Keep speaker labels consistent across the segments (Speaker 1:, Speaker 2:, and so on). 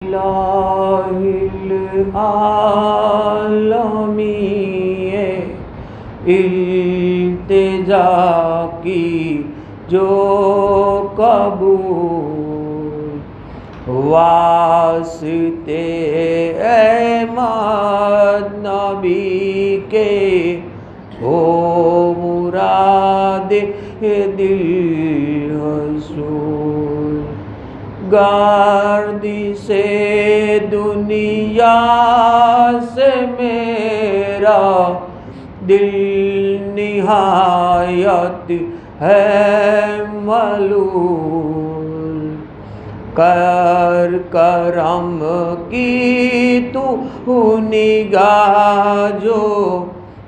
Speaker 1: العالمین التجا کی جو قبول واسطے احمد نبی کے ہو مراد دل حصول گردش دنیا سے میرا دل نہایت ہے ملول کر کرم کی تو نگاہ جو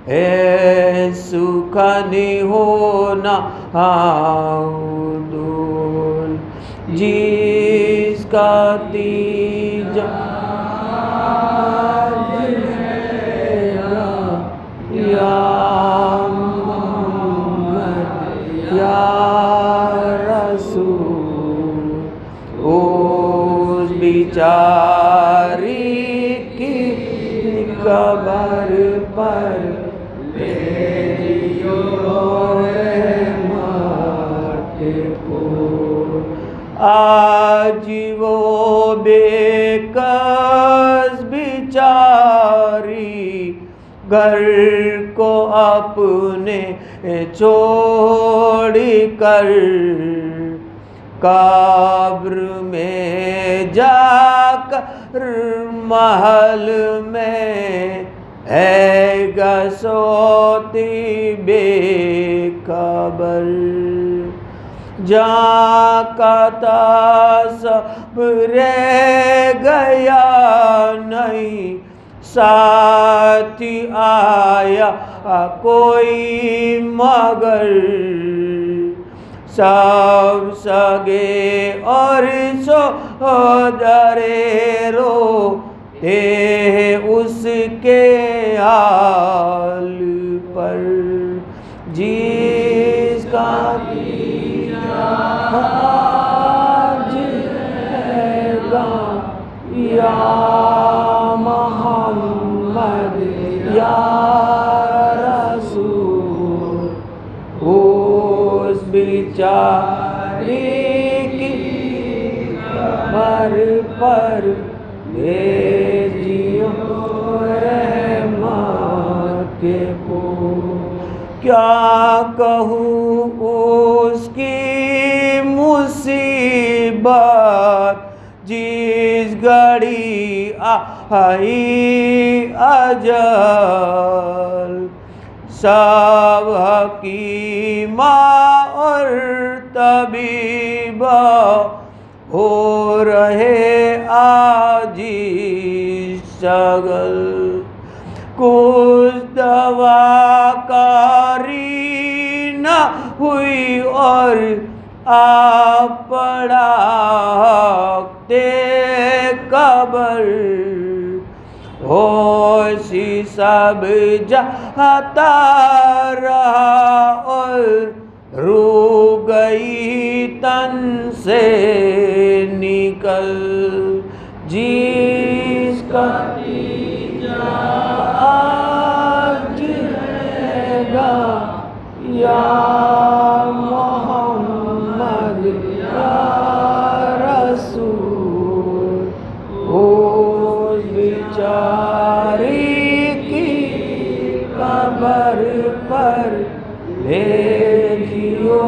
Speaker 1: ہے سخن ہونا عدول جس کا تیجا یا محمد یا رسول اس بیچاری کی قبر پر بھیجو رحمت کو آج وہ بے کس بیچاری گھر کو اپنے چھوڑ کر قبر میں جا کر محل میں ہے گا سوتی بے خبر جہاں کا تصور رہ گیا نہیں ساتھ آیا کوئی مگر سب سگے اور سودرے روتے اس کے حال پر جس کا آج ہے گا یا محمد یا رسول اس بیچاری کی قبر پر بھیجیو رحمت کے پھول کیا کہوں اس کی مصیبت جس گھڑی آئی اجل سب حکیمہ اور طبیبہ ہو رہے عاجز شغل کچھ دوا کاری نہ ہوئی اور آپ پڑا قبر ہوشی سب جاتا رہا اور رو گئی تن سے نکل جس کا آج ہے گا یا محمد یا رسول اس بیچاری کی قبر پر بھیجیو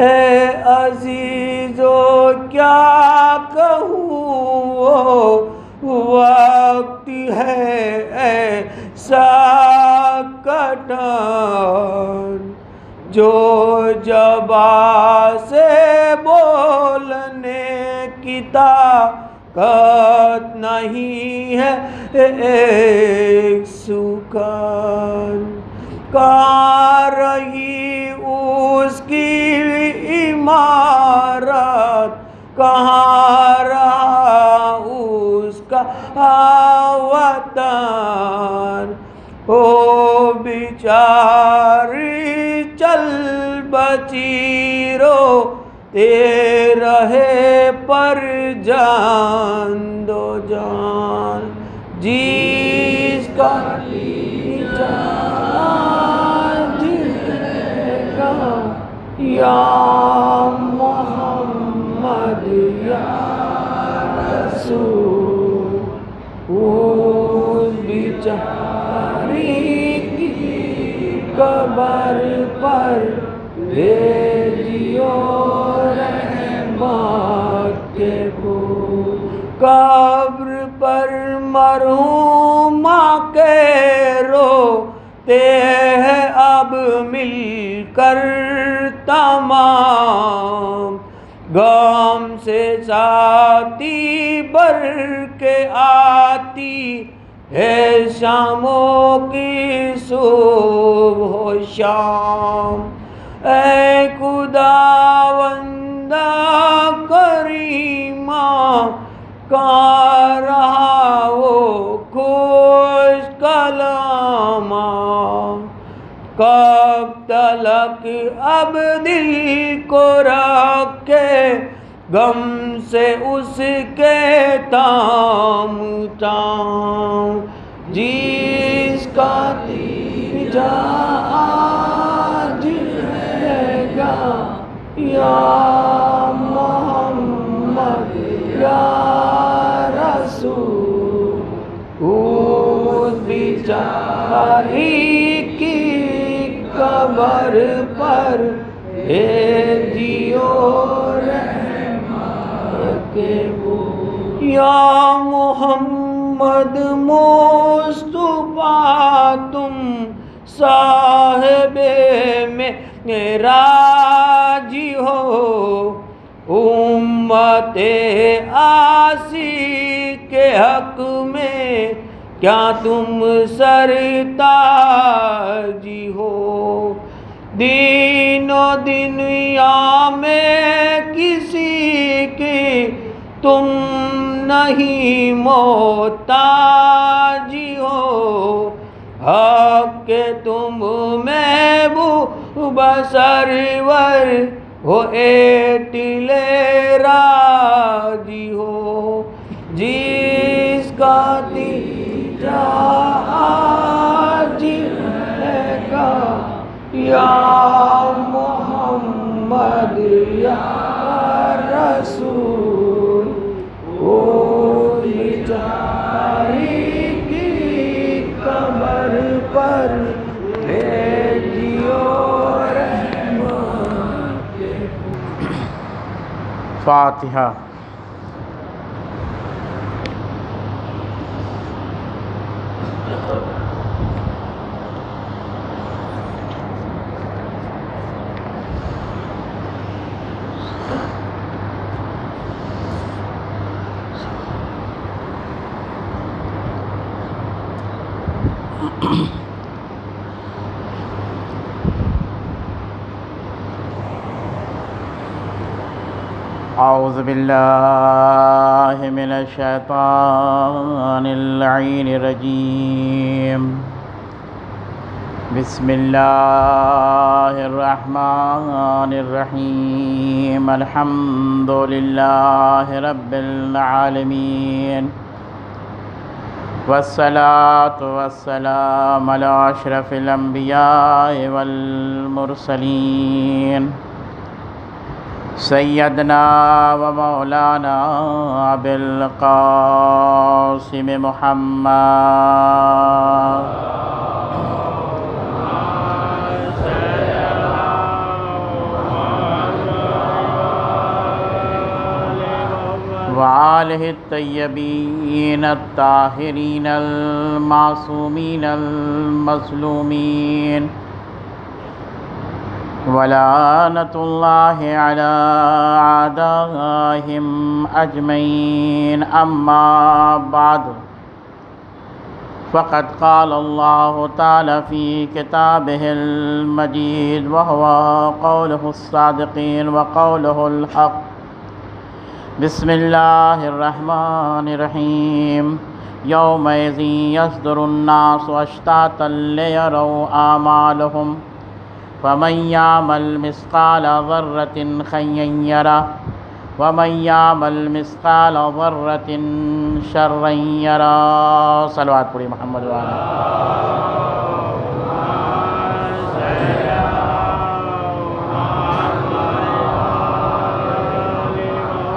Speaker 1: اے عزیزو کیا کہوں وقت ہے ایسا کٹان جو زبان سے بولنے کی طاقت نہیں ہے ایک سکان کہاں رہی اس کی عمارت کہاں رہا اس کا وطن او بیچاری چل بچی رو تیرا ہے پر جان دو جان، جس کا چاند ہے گا یا محمد یا رسول، اس بیچاری کی قبر پر بھیجیو رحمت کے پھول، قبر پر مرحومہ کے روتے ہیں اب مل کر تمام، غم سے ساتھی بھر کے آتی ہے شاموں کی صبح و شام، اے خداوندہ کریمہ کہاں رہا وہ خوش کلامہ، کب تلک اب دل کو رکھے غم سے اس کے تام تام، جس کا تیجا آج ہے گا یا محمد یا رسول، اس بیچاری کی قبر پر بھیجیو رحمت کے پھول، یا محمد مصطفیٰ تم صاحب معراج ہو، امت عاصی کے حق میں کیا تم سرتاجی ہو، دین و دنیا میں کسی کی تم نہیں محتاجی ہو، حق کے تم محبوب سرور ہو، ایٹل راجی ہو، جس کا تیجا آج ہے گا یا محمد یا رسول، وہ بیچاری کی قبر پر بھیجیو رحمت کے پھول۔
Speaker 2: فاتحہ۔ اعوذ باللہ من الشیطان اللعین الرجیم، بسم اللہ الرحمن الرحیم، الحمد للہ رب العالمین، والصلاة والسلام علی اشرف الانبیاء والمرسلین، سیدنا و مولانا ابی القاسم محمد وآلہ الطیبین الطاہرین المعصومین المظلومین، ولعنۃ اللہ علی اعدائہم اجمعین، اما بعد، فقد قال اللہ تعالی فی کتابہ المجید، وہو قولہ الصادقین وقولہ الحق، بسم اللہ الرحمن الرحیم، یومئذ یصدر الناس اشتاتا لیروا اعمالہم فمن يعمل مثقال ذرة خيرا يره ومن يعمل مثقال ذرة شرا يره. صلوات پڑھی محمد وعلیہ.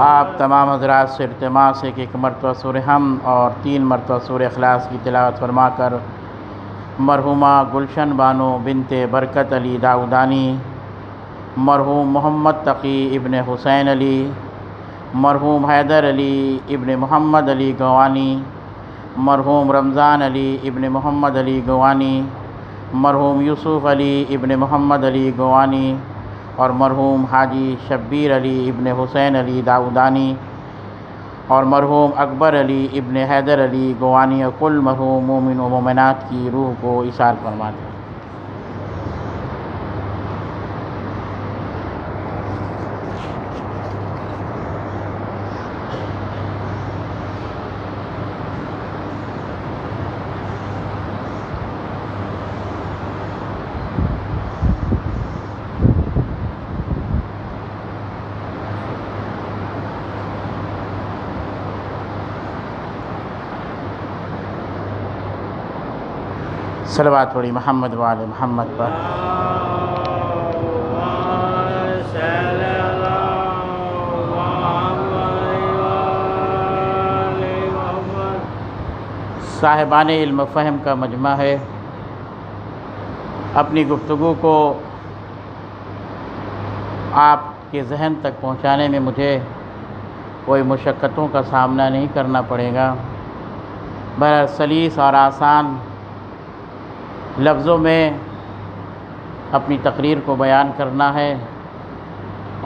Speaker 2: آپ تمام حضرات سے التماس ہے کہ ایک مرتبہ سورہ حمد اور 3 مرتبہ سورہ اخلاص کی تلاوت فرما کر مرحومہ گلشن بانو بنت برکت علی داؤدانی، مرحوم محمد تقی ابن حسین علی، مرحوم حیدر علی ابن محمد علی گوانی، مرحوم رمضان علی ابن محمد علی گوانی، مرحوم یوسف علی ابن محمد علی گوانی اور مرحوم حاجی شبیر علی ابن حسین علی داؤدانی اور مرحوم اکبر علی ابن حیدر علی گوانی اور کل مرحوم مومن و مومنات کی روح کو ایثار فرما دیں. صلوات پڑھی محمد وعلی محمد پر. صاحبان علم و فہم کا مجمع ہے. اپنی گفتگو کو آپ کے ذہن تک پہنچانے میں مجھے کوئی مشقتوں کا سامنا نہیں کرنا پڑے گا. بہرحال سلیس اور آسان لفظوں میں اپنی تقریر کو بیان کرنا ہے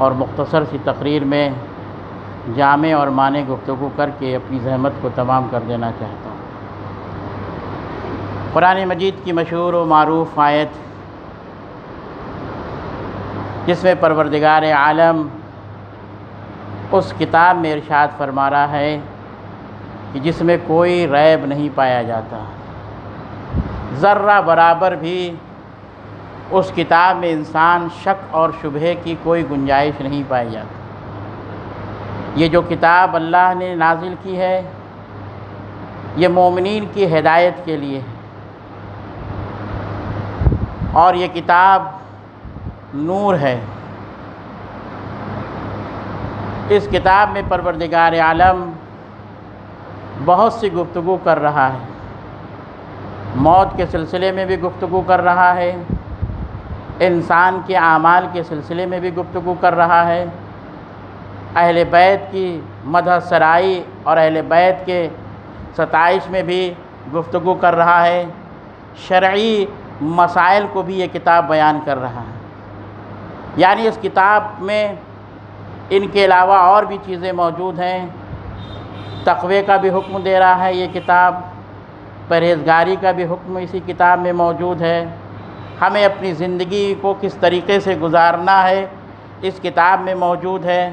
Speaker 2: اور مختصر سی تقریر میں جامع اور معنی گفتگو کر کے اپنی زحمت کو تمام کر دینا چاہتا ہوں. قرآن مجید کی مشہور و معروف آیت جس میں پروردگار عالم اس کتاب میں ارشاد فرما رہا ہے کہ جس میں کوئی ریب نہیں پایا جاتا، ذرہ برابر بھی اس کتاب میں انسان شک اور شبہے کی کوئی گنجائش نہیں پائی جاتی. یہ جو کتاب اللہ نے نازل کی ہے یہ مومنین کی ہدایت کے لیے ہے اور یہ کتاب نور ہے. اس کتاب میں پروردگار عالم بہت سی گفتگو کر رہا ہے. موت کے سلسلے میں بھی گفتگو کر رہا ہے، انسان کے اعمال کے سلسلے میں بھی گفتگو کر رہا ہے، اہل بیت کی مدح سرائی اور اہل بیت کے ستائش میں بھی گفتگو کر رہا ہے، شرعی مسائل کو بھی یہ کتاب بیان کر رہا ہے. یعنی اس کتاب میں ان کے علاوہ اور بھی چیزیں موجود ہیں. تقوی کا بھی حکم دے رہا ہے یہ کتاب، پرہیزگاری کا بھی حکم اسی کتاب میں موجود ہے. ہمیں اپنی زندگی کو کس طریقے سے گزارنا ہے اس کتاب میں موجود ہے.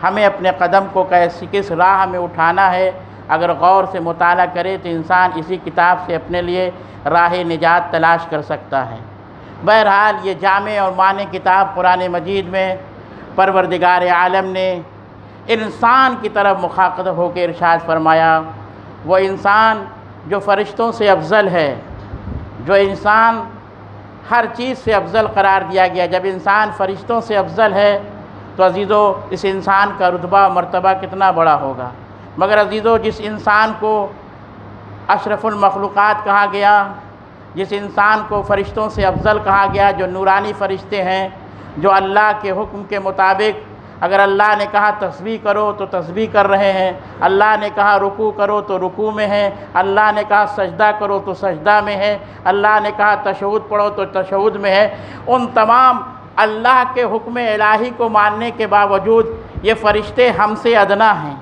Speaker 2: ہمیں اپنے قدم کو کس راہ میں اٹھانا ہے اگر غور سے مطالعہ کرے تو انسان اسی کتاب سے اپنے لیے راہ نجات تلاش کر سکتا ہے. بہرحال یہ جامع اور معنی کتاب قرآن مجید میں پروردگار عالم نے انسان کی طرف مخاطب ہو کے ارشاد فرمایا، وہ انسان جو فرشتوں سے افضل ہے، جو انسان ہر چیز سے افضل قرار دیا گیا. جب انسان فرشتوں سے افضل ہے تو عزیزو اس انسان کا رتبہ مرتبہ کتنا بڑا ہوگا. مگر عزیزو جس انسان کو اشرف المخلوقات کہا گیا، جس انسان کو فرشتوں سے افضل کہا گیا، جو نورانی فرشتے ہیں، جو اللہ کے حکم کے مطابق اگر اللہ نے کہا تسبیح کرو تو تسبیح کر رہے ہیں، اللہ نے کہا رکوع کرو تو رکوع میں ہیں، اللہ نے کہا سجدہ کرو تو سجدہ میں ہے، اللہ نے کہا تشہد پڑھو تو تشہد میں ہے. ان تمام اللہ کے حکم الہی کو ماننے کے باوجود یہ فرشتے ہم سے ادنا ہیں،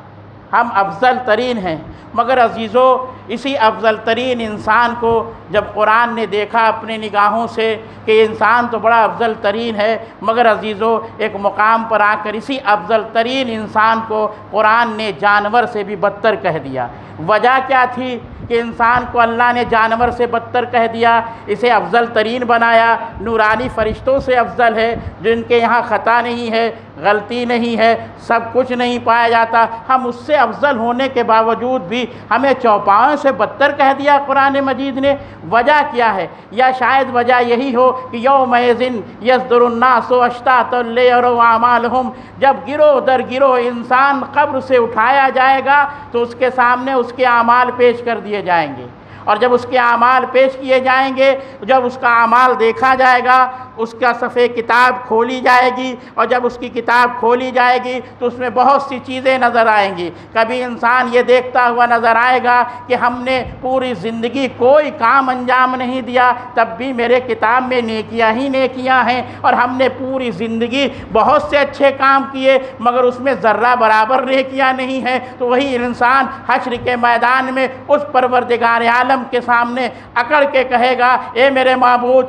Speaker 2: ہم افضل ترین ہیں. مگر عزیزو اسی افضل ترین انسان کو جب قرآن نے دیکھا اپنے نگاہوں سے کہ انسان تو بڑا افضل ترین ہے، مگر عزیزو ایک مقام پر آ کر اسی افضل ترین انسان کو قرآن نے جانور سے بھی بدتر کہہ دیا. وجہ کیا تھی کہ انسان کو اللہ نے جانور سے بدتر کہہ دیا، اسے افضل ترین بنایا، نورانی فرشتوں سے افضل ہے، جن کے یہاں خطا نہیں ہے، غلطی نہیں ہے، سب کچھ نہیں پایا جاتا، ہم اس سے افضل ہونے کے باوجود بھی ہمیں چوپاؤں سے بدتر کہہ دیا قرآن مجید نے۔ وجہ کیا ہے؟ یا شاید وجہ یہی ہو کہ یومئذ یصدر الناس اشتاتا لیروا اعمالہم، جب گروہ در گروہ انسان قبر سے اٹھایا جائے گا تو اس کے سامنے اس کے اعمال پیش کر دیے جائیں گے، اور جب اس کے اعمال پیش کیے جائیں گے، جب اس کا اعمال دیکھا جائے گا، اس کا صفحے کتاب کھولی جائے گی، اور جب اس کی کتاب کھولی جائے گی تو اس میں بہت سی چیزیں نظر آئیں گی۔ کبھی انسان یہ دیکھتا ہوا نظر آئے گا کہ ہم نے پوری زندگی کوئی کام انجام نہیں دیا، تب بھی میرے کتاب میں نیکیاں ہی نیکیاں ہیں، اور ہم نے پوری زندگی بہت سے اچھے کام کیے مگر اس میں ذرہ برابر نیکیاں نہیں ہیں۔ تو وہی انسان حشر کے میدان میں اس پروردگار عالم کے سامنے اکڑ کے کہے گا، اے میرے معبود،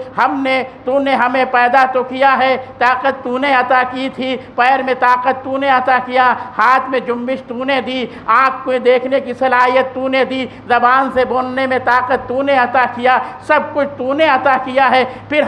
Speaker 2: تو نے ہمیں پیدا تو کیا ہے، طاقت تو نے عطا کی تھی، پیر میں طاقت تو نے عطا کیا، ہاتھ میں جنبش تو نے دی، آنکھ کو دیکھنے کی صلاحیت تو نے دی، زبان سے بولنے میں طاقت تو نے عطا کیا، سب کچھ تو نے عطا کیا ہے، پھر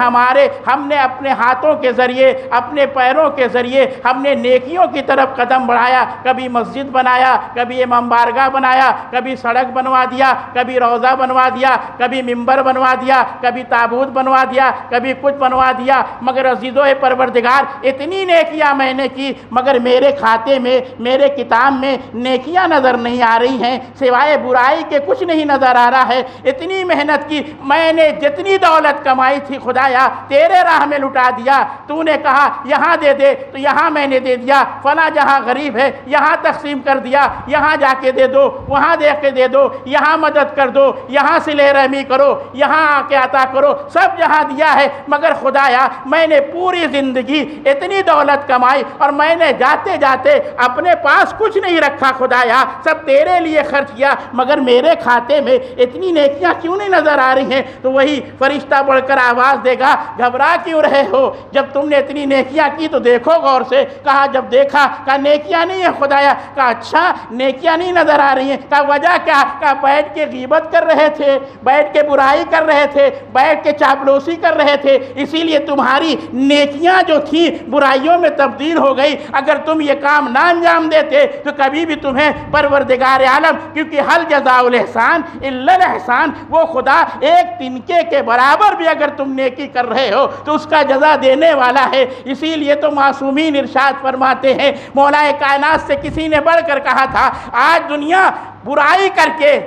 Speaker 2: ہم نے اپنے ہاتھوں کے ذریعے، اپنے پیروں کے ذریعے ہم نے نیکیوں کی طرف قدم بڑھایا، کبھی مسجد بنایا، کبھی امام بارگاہ بنایا، کبھی سڑک بنوا دیا، کبھی روضہ بنوا دیا، کبھی منبر بنوا دیا، کبھی تابوت بنوا دیا، کبھی کچھ بنوا دیا، مگر عزیزو پروردگار اتنی نیکیاں میں نے کی مگر میرے کھاتے میں، میرے کتاب میں نیکیاں نظر نہیں آ رہی ہیں، سوائے برائی کے کچھ نہیں نظر آ رہا ہے۔ اتنی محنت کی، میں نے جتنی دولت کمائی تھی خدایا تیرے راہ میں لٹا دیا، تو نے کہا یہاں دے دے تو یہاں میں نے دے دیا، فلاں جہاں غریب ہے یہاں تقسیم کر دیا، یہاں جا کے دے دو، وہاں دے کے دے دو، یہاں مدد کر دو، یہاں صلہ رحمی کرو، یہاں آ کے عطا کرو، سب جہاں دیا ہے، مگر خدایا میں نے پوری زندگی اتنی دولت کمائی اور میں نے جاتے جاتے اپنے پاس کچھ نہیں رکھا، خدایا سب تیرے لیے خرچ کیا، مگر میرے کھاتے میں اتنی نیکیاں کیوں نہیں نظر آ رہی ہیں؟ تو وہی فرشتہ بڑھ کر آواز دے گا، گھبرا کیوں رہے ہو؟ جب تم نے اتنی نیکیاں کی تو دیکھو غور سے۔ کہا جب دیکھا، کہا نیکیاں نہیں ہیں خدایا۔ کہا اچھا نیکیاں نہیں نظر آ رہی ہیں؟ کہا وجہ کیا؟ کہا بیٹھ کے غیبت کر رہے تھے، بیٹھ کے برائی کر رہے تھے، بیٹھ کے چاپلوسی کر رہے تھے، اسی لیے تمہاری نیکیاں جو تھی برائیوں میں تبدیل ہو گئی۔ اگر تم یہ کام نہ انجام دیتے تو کبھی بھی تمہیں پروردگار عالم، کیونکہ حل جزاء الاحسان الا الاحسان، وہ خدا ایک تنکے کے برابر بھی اگر تم نیکی کر رہے ہو تو اس کا جزا دینے والا ہے۔ اسی لیے تو معصومین ارشاد فرماتے ہیں، مولا کائنات سے کسی نے بڑھ کر کہا تھا، آج دنیا برائی کر کے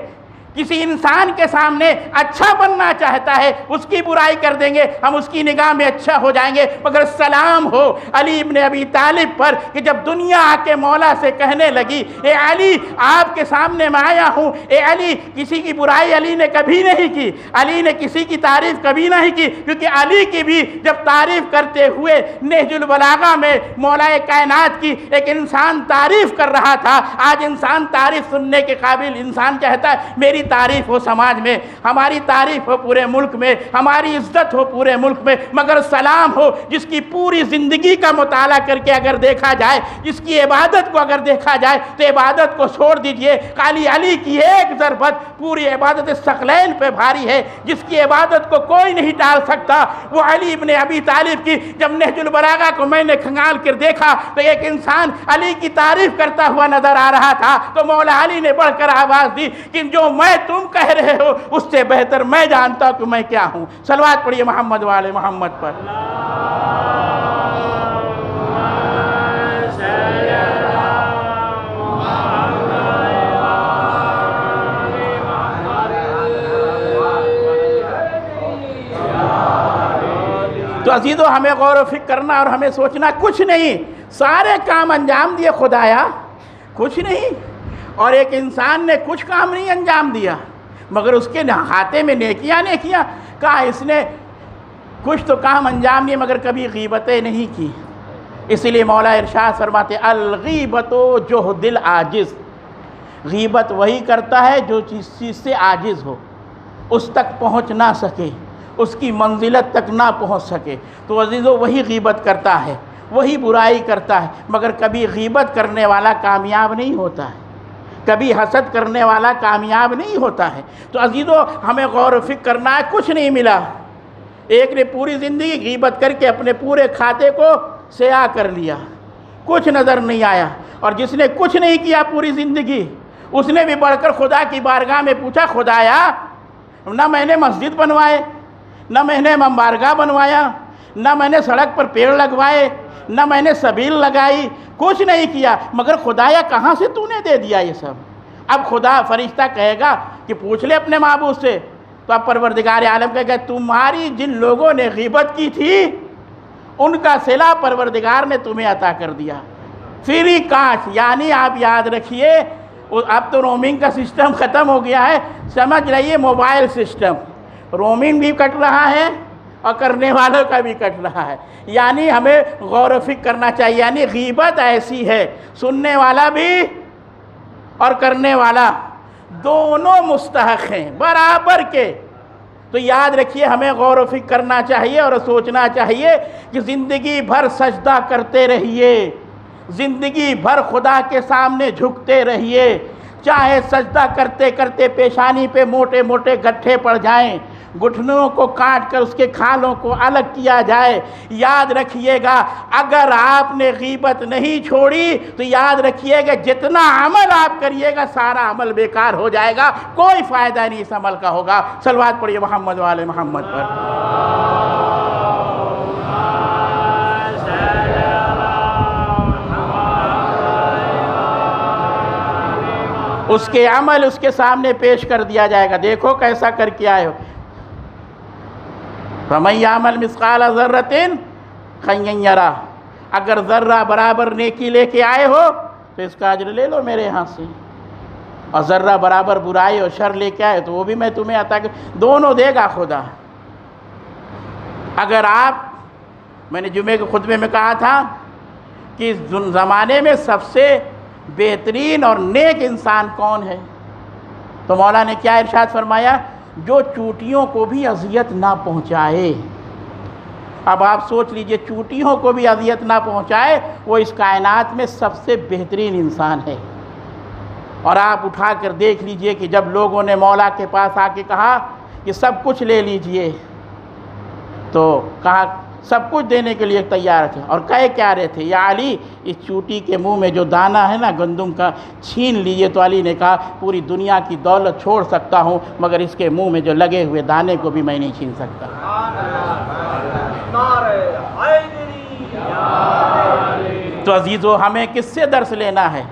Speaker 2: کسی انسان کے سامنے اچھا بننا چاہتا ہے، اس کی برائی کر دیں گے، ہم اس کی نگاہ میں اچھا ہو جائیں گے، مگر سلام ہو علی ابن ابی طالب پر کہ جب دنیا آ کے مولا سے کہنے لگی، اے علی آپ کے سامنے میں آیا ہوں، اے علی، کسی کی برائی علی نے کبھی نہیں کی، علی نے کسی کی تعریف کبھی نہیں کی، کیونکہ علی کی بھی جب تعریف کرتے ہوئے نہج البلاغہ میں مولا کائنات کی ایک انسان تعریف کر رہا تھا، آج انسان تعریف سننے کے قابل، انسان چاہتا ہے میری تعریف ہو سماج میں، ہماری تعریف ہو پورے ملک میں، ہماری عزت ہو پورے ملک میں، مگر سلام ہو جس کی پوری زندگی کا مطالعہ کر کے اگر دیکھا جائے، جس کی عبادت کو اگر دیکھا جائے تو عبادت کو چھوڑ دیجئے، خالی علی کی ایک ضربت پوری عبادت ثقلین پہ بھاری ہے، جس کی عبادت کو کوئی نہیں ٹال سکتا، وہ علی ابن ابی طالب کی۔ جب نہج البلاغہ کو میں نے کھنگال کر دیکھا تو ایک انسان علی کی تعریف کرتا ہوا نظر آ رہا تھا، تو مولا علی نے بڑھ کر آواز دی کہ جو میں تم کہہ رہے ہو اس سے بہتر میں جانتا ہوں کہ میں کیا ہوں۔ صلوات پڑھیے محمد والے محمد پر۔ تو عزیزو ہمیں غور و فکر کرنا اور ہمیں سوچنا، کچھ نہیں، سارے کام انجام دیے خدایا، کچھ نہیں، اور ایک انسان نے کچھ کام نہیں انجام دیا مگر اس کے ہاتھے میں نیکیاں نیکیاں۔ کہا اس نے کچھ تو کام انجام دیے مگر کبھی غیبتیں نہیں کی۔ اسی لیے مولا ارشاد فرماتے، الغیبت جہد العاجز، غیبت وہی کرتا ہے جو چیز سے عاجز ہو، اس تک پہنچ نہ سکے، اس کی منزلت تک نہ پہنچ سکے، تو عزیزو وہی غیبت کرتا ہے، وہی برائی کرتا ہے، مگر کبھی غیبت کرنے والا کامیاب نہیں ہوتا ہے، کبھی حسد کرنے والا کامیاب نہیں ہوتا ہے۔ تو عزیزو ہمیں غور و فکر کرنا ہے، کچھ نہیں ملا۔ ایک نے پوری زندگی غیبت کر کے اپنے پورے کھاتے کو سیاہ کر لیا، کچھ نظر نہیں آیا۔ اور جس نے کچھ نہیں کیا پوری زندگی، اس نے بھی بڑھ کر خدا کی بارگاہ میں پوچھا، خدایا نہ میں نے مسجد بنوائے، نہ میں نے بارگاہ بنوایا، نہ میں نے سڑک پر پیڑ لگوائے، نہ میں نے سبیل لگائی، کچھ نہیں کیا، مگر خدایا کہاں سے تو نے دے دیا یہ سب؟ اب خدا فرشتہ کہے گا کہ پوچھ لے اپنے معبود سے۔ تو اب پروردگار عالم کہے گا تمہاری جن لوگوں نے غیبت کی تھی ان کا صلہ پروردگار نے تمہیں عطا کر دیا۔ فری کانچ، یعنی آپ یاد رکھیے اب تو رومنگ کا سسٹم ختم ہو گیا ہے، سمجھ رہیے موبائل سسٹم، رومنگ بھی کٹ رہا ہے اور کرنے والوں کا بھی کٹ رہا ہے۔ یعنی ہمیں غور و فکر کرنا چاہیے، یعنی غیبت ایسی ہے سننے والا بھی اور کرنے والا دونوں مستحق ہیں برابر کے۔ تو یاد رکھیے ہمیں غور و فکر کرنا چاہیے اور سوچنا چاہیے کہ زندگی بھر سجدہ کرتے رہیے، زندگی بھر خدا کے سامنے جھکتے رہیے، چاہے سجدہ کرتے کرتے پیشانی پہ موٹے موٹے گٹھے پڑ جائیں، گھٹنوں کو کاٹ کر اس کے کھالوں کو الگ کیا جائے۔ یاد رکھیے گا اگر آپ نے غیبت نہیں چھوڑی تو یاد رکھیے گا جتنا عمل آپ کریے گا سارا عمل بیکار ہو جائے گا، کوئی فائدہ نہیں اس عمل کا ہوگا۔ صلوات پڑھیے محمد وآل محمد پر۔ اس کے عمل اس کے سامنے پیش کر دیا جائے گا، دیکھو کیسا کر کے آئے ہو۔ فَمَن يَعْمَلْ مِثْقَالَ ذَرَّةٍ خَيْرًا يَرَهُ، اگر ذرہ برابر نیکی لے کے آئے ہو تو اس کا اجر لے لو میرے ہاں سے، اور ذرہ برابر برائی اور شر لے کے آئے تو وہ بھی میں تمہیں عطا کر، دونوں دے گا خدا۔ اگر آپ، میں نے جمعے کے خطبے میں کہا تھا کہ زمانے میں سب سے بہترین اور نیک انسان کون ہے، تو مولا نے کیا ارشاد فرمایا؟ جو چوٹیوں کو بھی اذیت نہ پہنچائے۔ اب آپ سوچ لیجئے چوٹیوں کو بھی اذیت نہ پہنچائے، وہ اس کائنات میں سب سے بہترین انسان ہے۔ اور آپ اٹھا کر دیکھ لیجئے کہ جب لوگوں نے مولا کے پاس آ کے کہا کہ سب کچھ لے لیجئے، تو کہا سب کچھ دینے کے لیے تیار تھے، اور کہے کیا رہے تھے؟ یا علی اس چوٹی کے منہ میں جو دانہ ہے نا گندم کا چھین لیجئے۔ تو علی نے کہا پوری دنیا کی دولت چھوڑ سکتا ہوں مگر اس کے منہ میں جو لگے ہوئے دانے کو بھی میں نہیں چھین سکتا۔ تو عزیزو ہمیں کس سے درس لینا ہے؟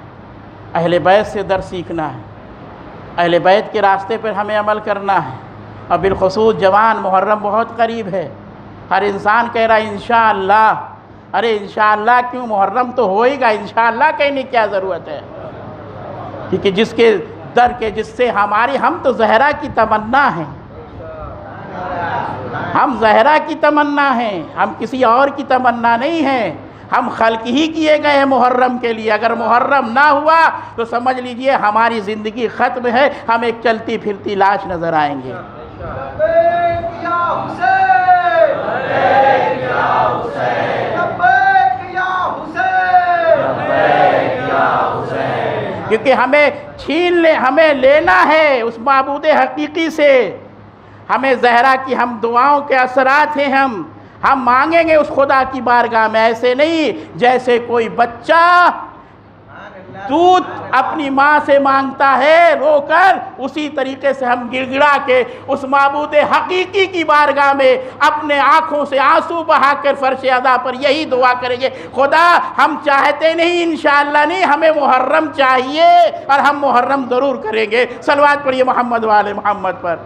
Speaker 2: اہل بیت سے درس سیکھنا ہے، اہل بیت کے راستے پر ہمیں عمل کرنا ہے۔ اور بالخصوص جوان، محرم بہت قریب ہے، ہر انسان کہہ رہا ہے انشاءاللہ۔ ارے انشاءاللہ کیوں، محرم تو ہوئے گا، انشاءاللہ کہنے کیا ضرورت ہے؟ کیونکہ جس کے در کے جس سے ہم تو زہرا کی تمنا ہیں، ہم زہرا کی تمنا ہیں، ہم کسی اور کی تمنا نہیں ہیں، ہم خلق ہی کیے گئے ہیں محرم کے لیے۔ اگر محرم نہ ہوا تو سمجھ لیجئے ہماری زندگی ختم ہے، ہم ایک چلتی پھرتی لاش نظر آئیں گے۔ کیونکہ ہمیں لینا ہے اس معبود حقیقی سے، ہمیں زہرا کی ہم دعاؤں کے اثرات ہیں، ہم مانگیں گے اس خدا کی بارگاہ میں، ایسے نہیں جیسے کوئی بچہ دودھ اپنی ماں سے مانگتا ہے رو کر، اسی طریقے سے ہم گڑ گڑا کے اس معبود حقیقی کی بارگاہ میں اپنے آنکھوں سے آنسو بہا کر فرش ادا پر یہی دعا کریں گے، خدا ہم چاہتے نہیں انشاءاللہ نہیں، ہمیں محرم چاہیے اور ہم محرم ضرور کریں گے۔ صلوات پڑھیے محمد وآل محمد پر۔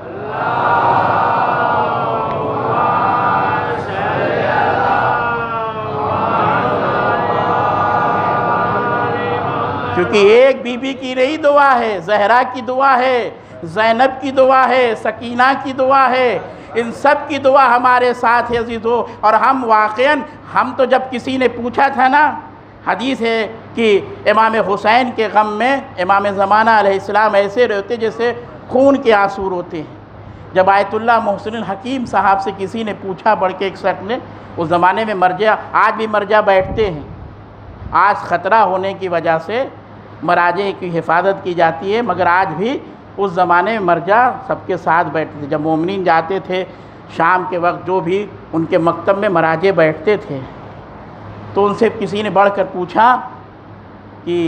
Speaker 2: کیونکہ ایک بی بی کی نہیں دعا ہے، زہرا کی دعا ہے، زینب کی دعا ہے، سکینہ کی دعا ہے، ان سب کی دعا ہمارے ساتھ ہے عزیزو۔ اور ہم واقعاً ہم تو جب کسی نے پوچھا تھا نا، حدیث ہے کہ امام حسین کے غم میں امام زمانہ علیہ السلام ایسے روتے جیسے خون کے آنسو روتے ہیں۔ جب آیت اللہ محسن الحکیم صاحب سے کسی نے پوچھا بڑھ کے ایک شخص نے، اس زمانے میں مرجع، آج بھی مرجع بیٹھتے ہیں، آج خطرہ ہونے کی وجہ سے مراجع کی حفاظت کی جاتی ہے، مگر آج بھی اس زمانے میں مرجع سب کے ساتھ بیٹھتے تھے۔ جب مومنین جاتے تھے شام کے وقت، جو بھی ان کے مکتب میں مراجع بیٹھتے تھے، تو ان سے کسی نے بڑھ کر پوچھا کہ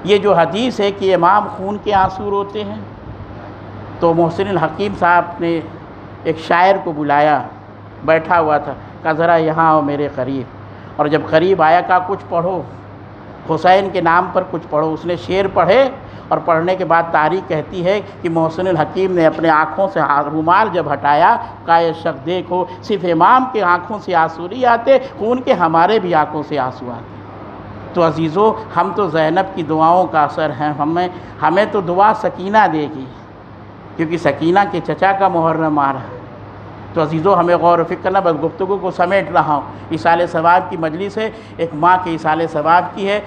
Speaker 2: یہ جو حدیث ہے کہ امام خون کے آنسو روتے ہیں، تو محسن الحکیم صاحب نے ایک شاعر کو بلایا، بیٹھا ہوا تھا، کہا ذرا یہاں آؤ میرے قریب، اور جب قریب آیا کہا کچھ پڑھو، حسین کے نام پر کچھ پڑھو۔ اس نے شعر پڑھے، اور پڑھنے کے بعد تاریخ کہتی ہے کہ محسن الحکیم نے اپنے آنکھوں سے رومال جب ہٹایا، کہا یہ شخص دیکھو، صرف امام کے آنکھوں سے آنسو نہیں آتے، خون کے ہمارے بھی آنکھوں سے آنسو آتے۔ تو عزیزو، ہم تو زینب کی دعاؤں کا اثر ہیں، ہمیں تو دعا سکینہ دے گی، کیونکہ سکینہ کے چچا کا محرم آ رہا ہے۔ تو عزیزو، ہمیں غور و فکر کرنا، بس گفتگو کو سمیٹ رہا ہوں۔ اصالِ ثواب کی مجلس ہے، ایک ماں کے اصالِ ثواب کی ہے،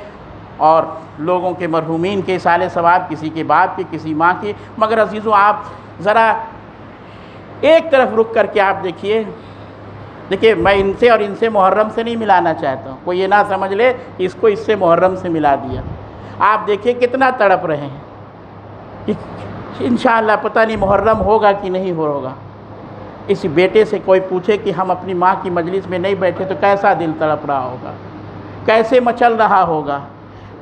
Speaker 2: اور لوگوں کے مرحومین کے اصالِ ثواب، کسی کے باپ کی، کسی ماں کی۔ مگر عزیزو، آپ ذرا ایک طرف رک کر کے آپ دیکھیے، میں ان سے اور ان سے محرم سے نہیں ملانا چاہتا ہوں، کوئی یہ نہ سمجھ لے کہ اس کو اس سے محرم سے ملا دیا۔ آپ دیکھیے کتنا تڑپ رہے ہیں، انشاءاللہ پتہ نہیں محرم ہوگا کہ نہیں ہوگا۔ اس بیٹے سے کوئی پوچھے کہ ہم اپنی ماں کی مجلس میں نہیں بیٹھے تو کیسا دل تڑپ رہا ہوگا، کیسے مچل رہا ہوگا،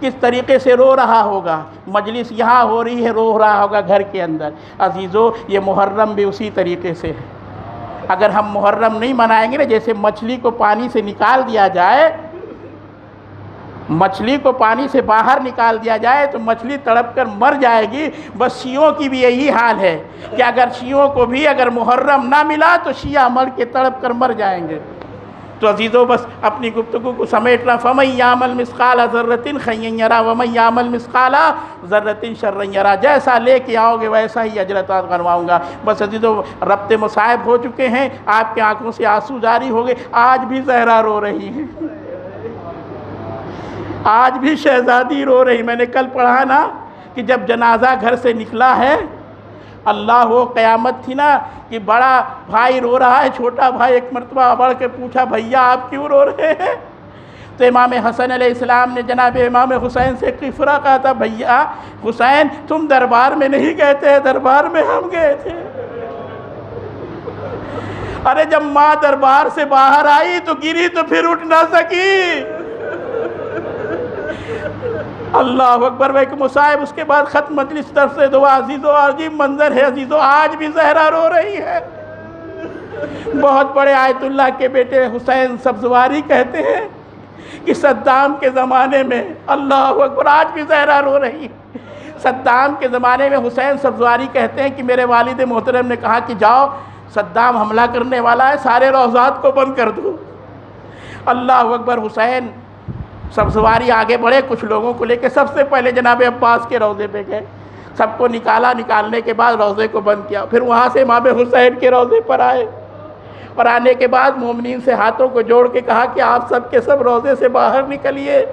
Speaker 2: کس طریقے سے رو رہا ہوگا۔ مجلس یہاں ہو رہی ہے، رو رہا ہوگا گھر کے اندر۔ عزیزو، یہ محرم بھی اسی طریقے سے ہے۔ اگر ہم محرم نہیں منائیں گے نا، جیسے مچھلی کو پانی سے نکال دیا جائے، مچھلی کو پانی سے باہر نکال دیا جائے تو مچھلی تڑپ کر مر جائے گی، بس شیعوں کی بھی یہی حال ہے کہ اگر شیعوں کو بھی اگر محرم نہ ملا تو شیعہ مر کے تڑپ کر مر جائیں گے۔ تو عزیزو، بس اپنی گفتگو کو سمیٹنا، فَمَن يَعْمَلْ مِثْقَالَ ذَرَّةٍ خَيْرًا يَرَهُ وَمَن يَعْمَلْ مِثْقَالَ ذَرَّةٍ شَرًّا يَرَهُ۔ جیسا لے کے آؤ گے ویسا ہی اجر عطا کرواؤں گا۔ بس عزیزو، ربط مصائب ہو چکے ہیں، آپ کے آنکھوں سے آنسو جاری ہو گئے۔ آج بھی زہرا رو رہی ہیں، آج بھی شہزادی رو رہی۔ میں نے کل پڑھا نا کہ جب جنازہ گھر سے نکلا ہے، اللہ ہو قیامت تھی نا کہ بڑا بھائی رو رہا ہے، چھوٹا بھائی ایک مرتبہ بڑھ کے پوچھا، بھیا آپ کیوں رو رہے ہیں؟ تو امام حسن علیہ السلام نے جناب امام حسین سے قفرہ کہا تھا، بھیا حسین تم دربار میں نہیں گئے تھے، دربار میں ہم گئے تھے۔ ارے جب ماں دربار سے باہر آئی تو گری تو پھر اٹھ نہ سکی۔ اللہ اکبر، وہ ایک مصائب، اس کے بعد ختم مجلس طرف سے دعا۔ عزیزو، عجیب منظر ہے عزیزو، آج بھی زہرا رو رہی ہے۔ بہت بڑے آیت اللہ کے بیٹے حسین سبزواری کہتے ہیں کہ صدام کے زمانے میں، اللہ اکبر، آج بھی زہرا رو رہی ہے۔ صدام کے زمانے میں حسین سبزواری کہتے ہیں کہ میرے والد محترم نے کہا کہ جاؤ صدام حملہ کرنے والا ہے، سارے روضات کو بند کر دو۔ اللہ اکبر، حسین سبزواری آگے بڑھے، کچھ لوگوں کو لے کے سب سے پہلے جناب عباس کے روضے پہ گئے، سب کو نکالا، نکالنے کے بعد روضے کو بند کیا، پھر وہاں سے امام حسین کے روضے پر آئے، اور آنے کے بعد مومنین سے ہاتھوں کو جوڑ کے کہا کہ آپ سب کے سب روضے سے باہر نکلیے،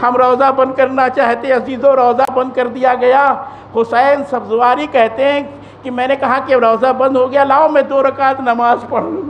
Speaker 2: ہم روضہ بند کرنا چاہتے۔ عزیزو، روضہ بند کر دیا گیا۔ حسین سبزواری کہتے ہیں کہ میں نے کہا کہ روضہ بند ہو گیا، لاؤ میں 2 رکعت نماز پڑھ لوں۔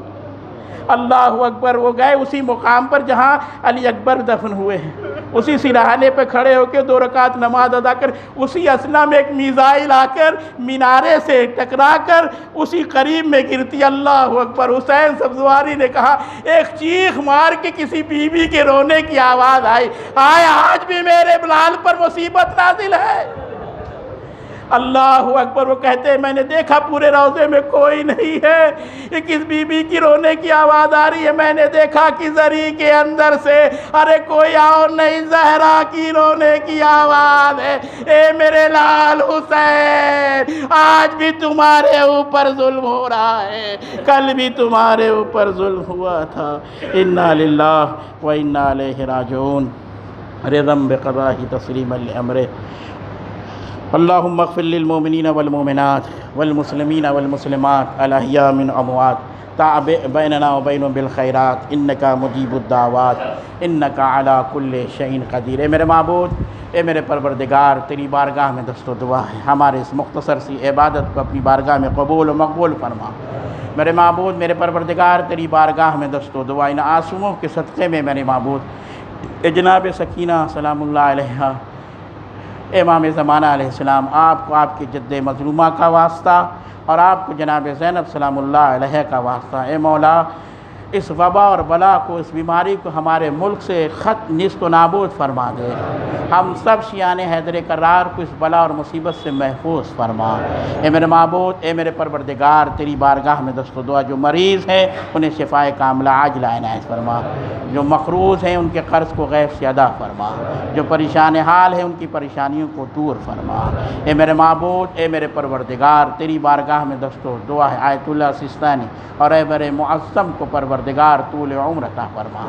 Speaker 2: اللہ اکبر، وہ گئے اسی مقام پر جہاں علی اکبر دفن ہوئے ہیں، اسی سراہانے پہ کھڑے ہو کے 2 رکعت نماز ادا کر، اسی اسنا میں ایک میزائل آ کر مینارے سے ٹکرا کر اسی قریب میں گرتی۔ اللہ اکبر، حسین سبزواری نے کہا ایک چیخ مار کے کسی بیوی کے رونے کی آواز آئی، آج بھی میرے بلال پر مصیبت نازل ہے۔ اللہ اکبر، وہ کہتے ہیں میں نے دیکھا پورے روضے میں کوئی نہیں ہے، ایک اس بی بی کی رونے کی آواز آ رہی ہے، میں نے دیکھا کہ زری کے اندر سے ارے کوئی اور نہیں، زہرا کی رونے کی آواز ہے۔ اے میرے لال حسین، آج بھی تمہارے اوپر ظلم ہو رہا ہے، کل بھی تمہارے اوپر ظلم ہوا تھا۔ انا للہ و انا الیہ راجعون، رضا بقضاہ تسلیما لامرہ۔ اللہم اغفر للمؤمنین والمؤمنات والمسلمین والمسلمات الاحیاء من اموات، تابع بیننا و بینہم بالخیرات، انکا مجیب الدعوات، انکا علی کل شیء قدیر۔ اے میرے معبود، اے میرے پروردگار، تیری بارگاہ میں دست و دعا ہے، ہمارے اس مختصر سی عبادت کو اپنی بارگاہ میں قبول و مقبول فرما۔ میرے معبود، میرے پروردگار، تیری بارگاہ میں دست و دعا، ان آنسوؤں کے صدقے میں میرے معبود، جناب سکینہ سلام اللہ علیہا امام زمانہ علیہ السلام آپ کو آپ کی جد مظلومہ کا واسطہ اور آپ کو جناب زینب سلام اللہ علیہ کا واسطہ، اے مولا اس وبا اور بلا کو، اس بیماری کو ہمارے ملک سے نیست و نابود فرما دے۔ ہم سب شیعان حیدر کرار کو اس بلا اور مصیبت سے محفوظ فرما۔ اے میرے معبود، اے میرے پروردگار، تیری بارگاہ میں دست و دعا، جو مریض ہیں انہیں شفائے کاملہ عاجلہ عنایت فرما، جو مقروض ہیں ان کے قرض کو غیب سے ادا فرما، جو پریشان حال ہیں ان کی پریشانیوں کو دور فرما۔ اے میرے معبود، اے میرے پروردگار، تیری بارگاہ میں دست و دعا ہے آیت اللہ سستانی اور اے میرے معظم کو پروردگار طول عمر عطا فرما،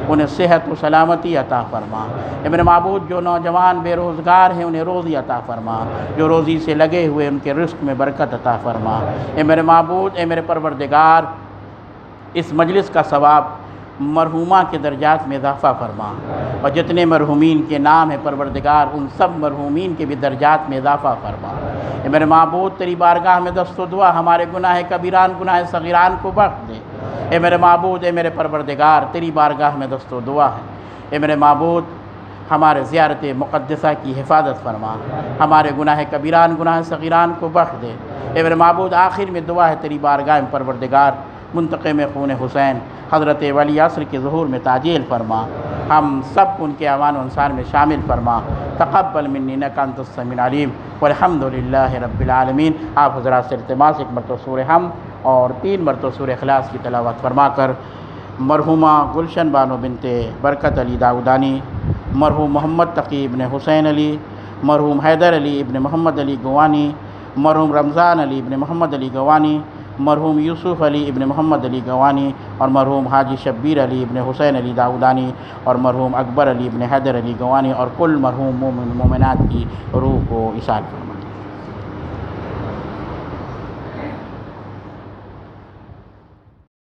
Speaker 2: انہیں صحت و سلامتی عطا فرما۔ اے میرے معبود، جو نوجوان بے روزگار ہیں انہیں روزی عطا فرما، جو روزی سے لگے ہوئے ان کے رزق میں برکت عطا فرما۔ اے میرے معبود، اے میرے پروردگار، اس مجلس کا ثواب مرحومہ کے درجات میں اضافہ فرما، اور جتنے مرحومین کے نام ہیں پروردگار ان سب مرحومین کے بھی درجات میں اضافہ فرما۔ اے میرے معبود، تیری بارگاہ میں دست و دعا، ہمارے گناہ کبیران گناہ صغیران کو بخش دے۔ اے میرے معبود، اے میرے پروردگار، تیری بارگاہ میں دست و دعا ہے، اے میرے معبود ہمارے زیارت مقدسہ کی حفاظت فرما، ہمارے گناہ کبیران گناہ صغیران کو بخش دے۔ اے میرے معبود، آخر میں دعا ہے تیری بارگاہ میں پروردگار، منتقم خون حسین حضرت ولی عصر کے ظہور میں تعجیل فرما، ہم سب کو ان کے اعوان و انصار میں شامل فرما۔ تقبل منی انک انت السمیع العلیم والحمد للہ رب العالمین۔ آپ حضرات سے التماس ایک مرتبہ سورہ حمد اور 3 مرتبہ سورہ اخلاص کی تلاوت فرما کر مرحومہ گلشن بانو بنت برکت علی داؤدانی، مرحوم محمد تقی ابن حسین علی، مرحوم حیدر علی ابن محمد علی گوانی، مرحوم رمضان علی ابن محمد علی گوانی، مرحوم یوسف علی ابن محمد علی گوانی، اور مرحوم حاجی شبیر علی ابن حسین علی داؤدانی، اور مرحوم اکبر علی ابن حیدر علی گوانی، اور کل مرحوم مومن مومنات کی روح کو ایصال فرما۔